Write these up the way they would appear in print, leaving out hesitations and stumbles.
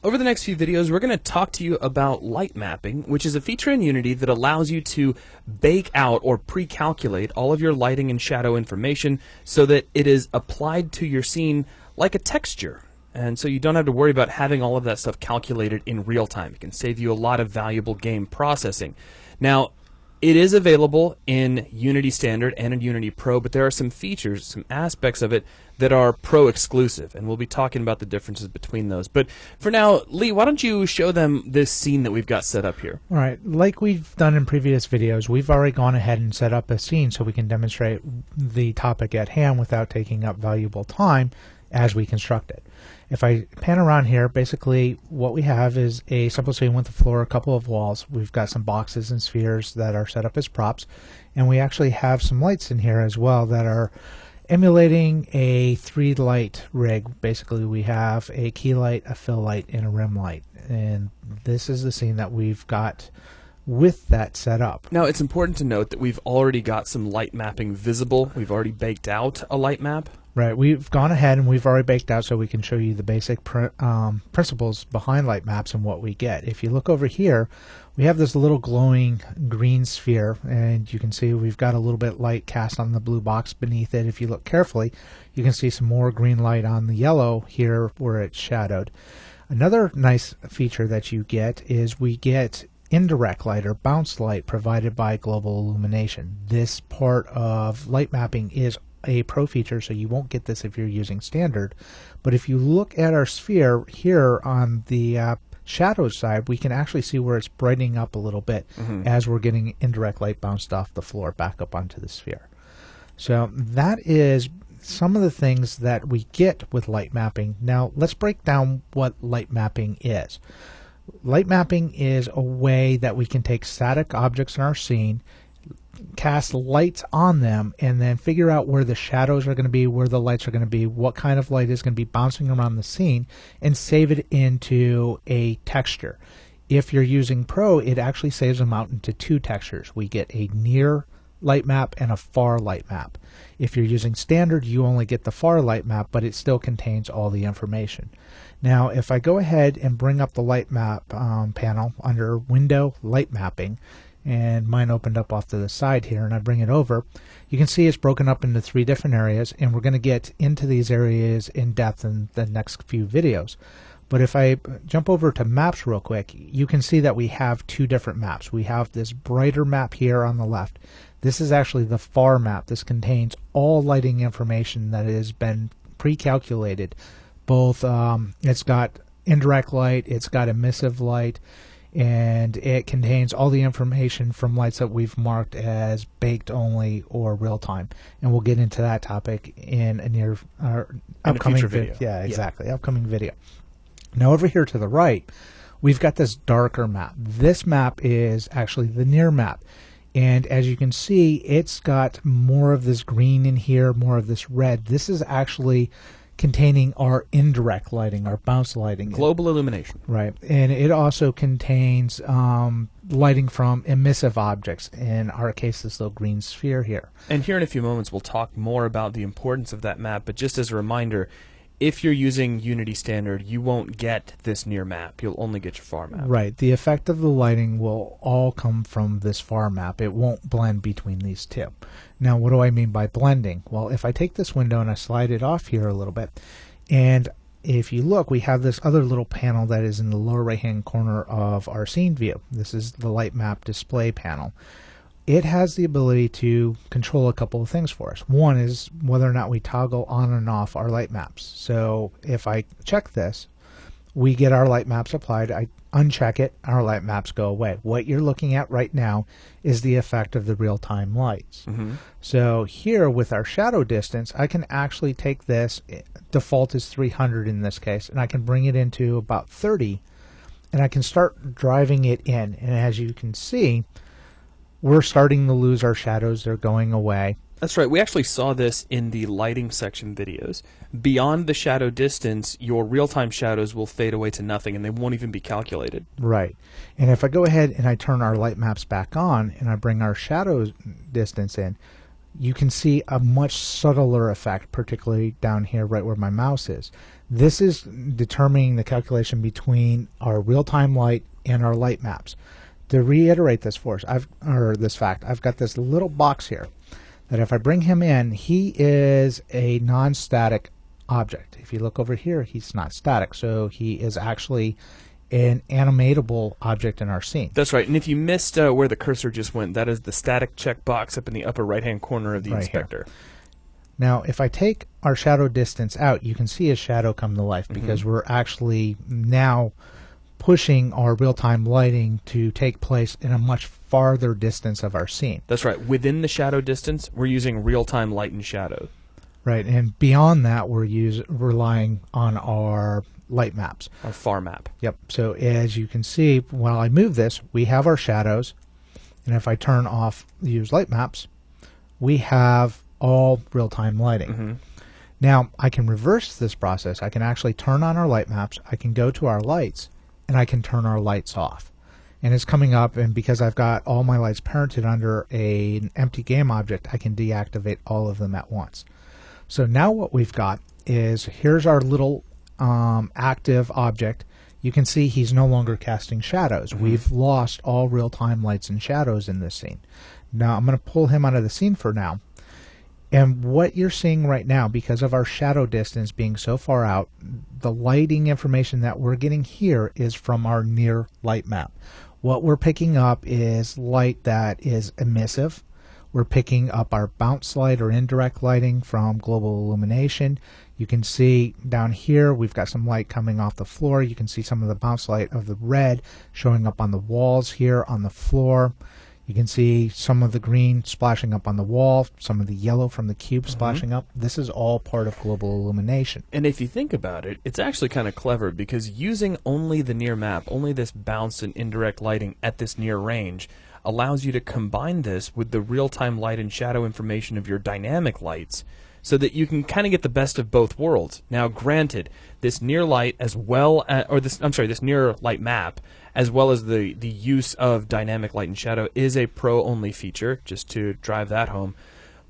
Over the next few videos, we're going to talk to you about light mapping, which is a feature in Unity that allows you to bake out or pre-calculate all of your lighting and shadow information so that it is applied to your scene like a texture. And so you don't have to worry about having all of that stuff calculated in real time. It can save you a lot of valuable game processing. Now, it is available in Unity Standard and in Unity Pro, but there are some features, some aspects of it that are Pro exclusive, and we'll be talking about the differences between those. But for now, Lee, why don't you show them this scene that we've got set up here? All right, like we've done in previous videos, we've already gone ahead and set up a scene so we can demonstrate the topic at hand without taking up valuable time as we construct it. If I pan around here, basically what we have is a simple scene with the floor, a couple of walls. We've got some boxes and spheres that are set up as props, and we actually have some lights in here as well that are emulating a 3-light rig. Basically we have a key light, a fill light, and a rim light, and this is the scene that we've got with that set up. Now, it's important to note that we've already got some light mapping visible. We've already baked out a light map. Right, we've gone ahead and we've already baked out so we can show you the basic principles behind light maps and what we get. If you look over here, we have this little glowing green sphere, and you can see we've got a little bit light cast on the blue box beneath it. If you look carefully, you can see some more green light on the yellow here where it's shadowed. Another nice feature that you get is we get indirect light or bounce light provided by global illumination. This part of light mapping is a pro feature, so you won't get this if you're using standard. But if you look at our sphere here on the shadow side, we can actually see where it's brightening up a little bit as we're getting indirect light bounced off the floor back up onto the sphere. So that is some of the things that we get with light mapping. Now let's break down what light mapping is. Light mapping is a way that we can take static objects in our scene, cast lights on them, and then figure out where the shadows are going to be, where the lights are going to be, what kind of light is going to be bouncing around the scene, and save it into a texture. If you're using Pro, it actually saves them out into 2 textures. We get a near light map and a far light map. If you're using standard, you only get the far light map, but it still contains all the information. Now, if I go ahead and bring up the light map panel under Window, Light Mapping, and mine opened up off to the side here, and I bring it over, you can see it's broken up into 3 different areas, and we're going to get into these areas in depth in the next few videos. But if I jump over to maps real quick, you can see that we have 2 different maps. We have this brighter map here on the left. This is actually the far map. This contains all lighting information that has been pre-calculated. Both it's got indirect light, it's got emissive light, and it contains all the information from lights that we've marked as baked only or real time, and we'll get into that topic in a upcoming video. Yeah, exactly, upcoming video. Now over here to the right, we've got this darker map. This map is actually the near map, and as you can see, it's got more of this green in here, more of this red. This is actually containing our indirect lighting, our bounce lighting. Global illumination. Right. And it also contains lighting from emissive objects. In our case, this little green sphere here. And here in a few moments, we'll talk more about the importance of that map. But just as a reminder, if you're using Unity Standard, you won't get this near map. You'll only get your far map. Right. The effect of the lighting will all come from this far map. It won't blend between these 2. Now, what do I mean by blending? Well, if I take this window and I slide it off here a little bit, and if you look, we have this other little panel that is in the lower right-hand corner of our scene view. This is the light map display panel. It has the ability to control a couple of things for us. One is whether or not we toggle on and off our light maps. So if I check this, we get our light maps applied. I uncheck it, our light maps go away. What you're looking at right now is the effect of the real-time lights. So here with our shadow distance, I can actually take this, default is 300 in this case, and I can bring it into about 30, and I can start driving it in. And as you can see, we're starting to lose our shadows. They're going away. That's right. We actually saw this in the lighting section videos. Beyond the shadow distance, your real-time shadows will fade away to nothing, and they won't even be calculated. Right. And if I go ahead and I turn our light maps back on and I bring our shadow distance in, you can see a much subtler effect, particularly down here right where my mouse is. This is determining the calculation between our real-time light and our light maps. To reiterate this for us, this fact, I've got this little box here that if I bring him in, he is a non-static object. If you look over here, he's not static, so he is actually an animatable object in our scene. That's right. And if you missed where the cursor just went, that is the static checkbox up in the upper right-hand corner of the inspector. Here. Now, if I take our shadow distance out, you can see his shadow come to life because we're actually now pushing our real-time lighting to take place in a much farther distance of our scene. That's right. Within the shadow distance, we're using real-time light and shadow. Right, and beyond that, we're relying on our light maps. Our far map. Yep. So as you can see, while I move this, we have our shadows, and if I turn off use light maps, we have all real-time lighting. Now, I can reverse this process. I can actually turn on our light maps, I can go to our lights, and I can turn our lights off. And it's coming up, and because I've got all my lights parented under an empty game object, I can deactivate all of them at once. So now what we've got is, here's our little active object. You can see he's no longer casting shadows. We've lost all real-time lights and shadows in this scene. Now I'm going to pull him out of the scene for now. And what you're seeing right now, because of our shadow distance being so far out, the lighting information that we're getting here is from our near light map. What we're picking up is light that is emissive. We're picking up our bounce light or indirect lighting from global illumination. You can see down here we've got some light coming off the floor. You can see some of the bounce light of the red showing up on the walls here on the floor. You can see some of the green splashing up on the wall, some of the yellow from the cube splashing up. This is all part of global illumination. And if you think about it, it's actually kind of clever, because using only the near map, only this bounce and indirect lighting at this near range, allows you to combine this with the real-time light and shadow information of your dynamic lights, so that you can kind of get the best of both worlds. Now, granted, this near light this near light map, as well as the use of dynamic light and shadow, is a pro-only feature, just to drive that home.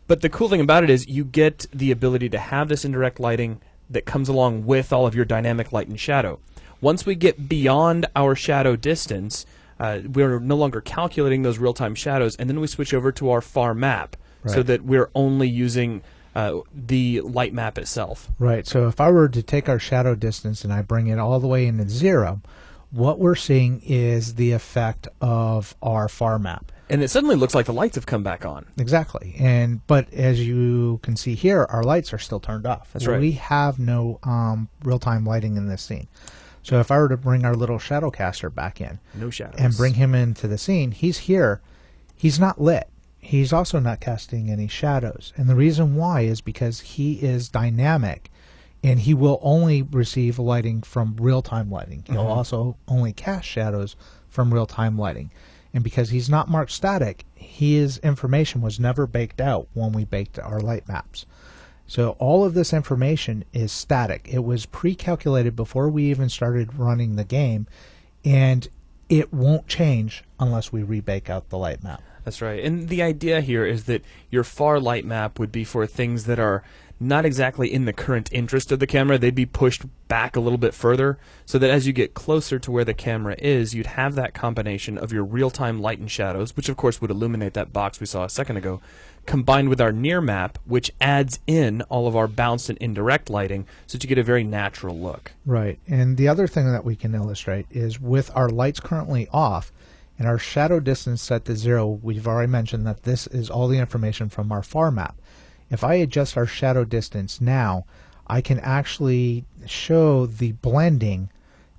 But the cool thing about it is you get the ability to have this indirect lighting that comes along with all of your dynamic light and shadow. Once we get beyond our shadow distance, we're no longer calculating those real-time shadows, and then we switch over to our far map, so that we're only using the light map itself. Right, so if I were to take our shadow distance and I bring it all the way into 0, what we're seeing is the effect of our far map. And it suddenly looks like the lights have come back on. Exactly. But as you can see here, our lights are still turned off. That's right. We have no real-time lighting in this scene. So if I were to bring our little shadow caster back in, no shadows, and bring him into the scene, he's here. He's not lit. He's also not casting any shadows. And the reason why is because he is dynamic, and he will only receive lighting from real-time lighting. He'll also only cast shadows from real-time lighting. And because he's not marked static, his information was never baked out when we baked our light maps. So all of this information is static. It was pre-calculated before we even started running the game, and it won't change unless we rebake out the light map. That's right. And the idea here is that your far light map would be for things that are not exactly in the current interest of the camera. They'd be pushed back a little bit further, so that as you get closer to where the camera is, you'd have that combination of your real-time light and shadows, which of course would illuminate that box we saw a second ago, combined with our near map, which adds in all of our bounce and indirect lighting, so that you get a very natural look. Right. And the other thing that we can illustrate is with our lights currently off and our shadow distance set to 0, we've already mentioned that this is all the information from our far map. If I adjust our shadow distance now, I can actually show the blending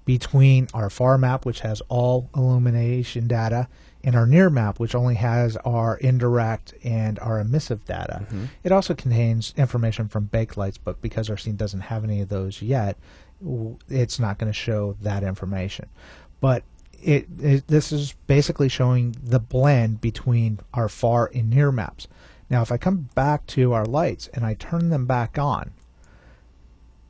between our far map, which has all illumination data, and our near map, which only has our indirect and our emissive data. It also contains information from baked lights, but because our scene doesn't have any of those yet, it's not going to show that information. But this is basically showing the blend between our far and near maps. Now if I come back to our lights and I turn them back on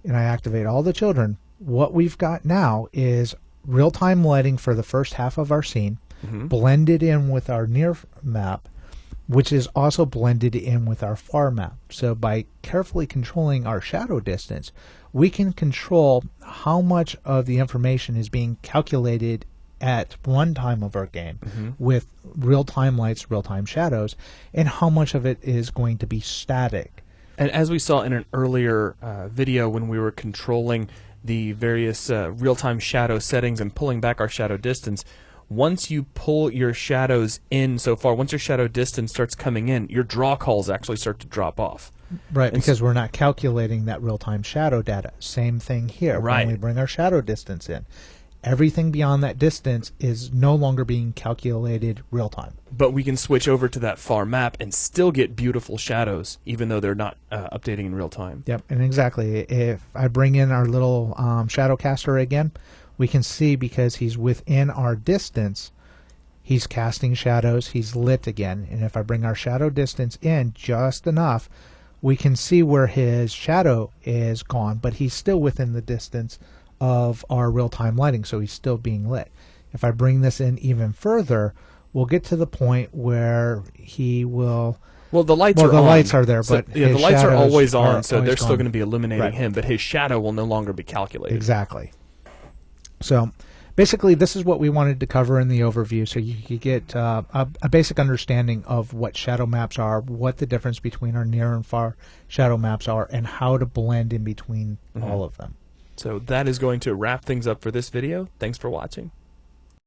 and I activate all the children, what we've got now is real-time lighting for the first half of our scene, blended in with our near map, which is also blended in with our far map. So by carefully controlling our shadow distance, we can control how much of the information is being calculated at runtime of our game with real-time lights, real-time shadows, and how much of it is going to be static. And as we saw in an earlier video when we were controlling the various real-time shadow settings and pulling back our shadow distance, once you pull your shadows in so far, once your shadow distance starts coming in, your draw calls actually start to drop off. Right, because we're not calculating that real-time shadow data. Same thing here. Right. When we bring our shadow distance in, everything beyond that distance is no longer being calculated real-time. But we can switch over to that far map and still get beautiful shadows, even though they're not updating in real time. Yep, and exactly. If I bring in our little shadow caster again, we can see because he's within our distance, he's casting shadows, he's lit again. And if I bring our shadow distance in just enough, we can see where his shadow is gone, but he's still within the distance of our real-time lighting, so he's still being lit. If I bring this in even further, we'll get to the point where he will... Well, the lights are the on. lights are there, So, but yeah, the lights are always on, so they're always still gone. going to be illuminating Right. him, but his shadow will no longer be calculated. Exactly. So basically, this is what we wanted to cover in the overview, so you could get a basic understanding of what shadow maps are, what the difference between our near and far shadow maps are, and how to blend in between all of them. So that is going to wrap things up for this video. Thanks for watching.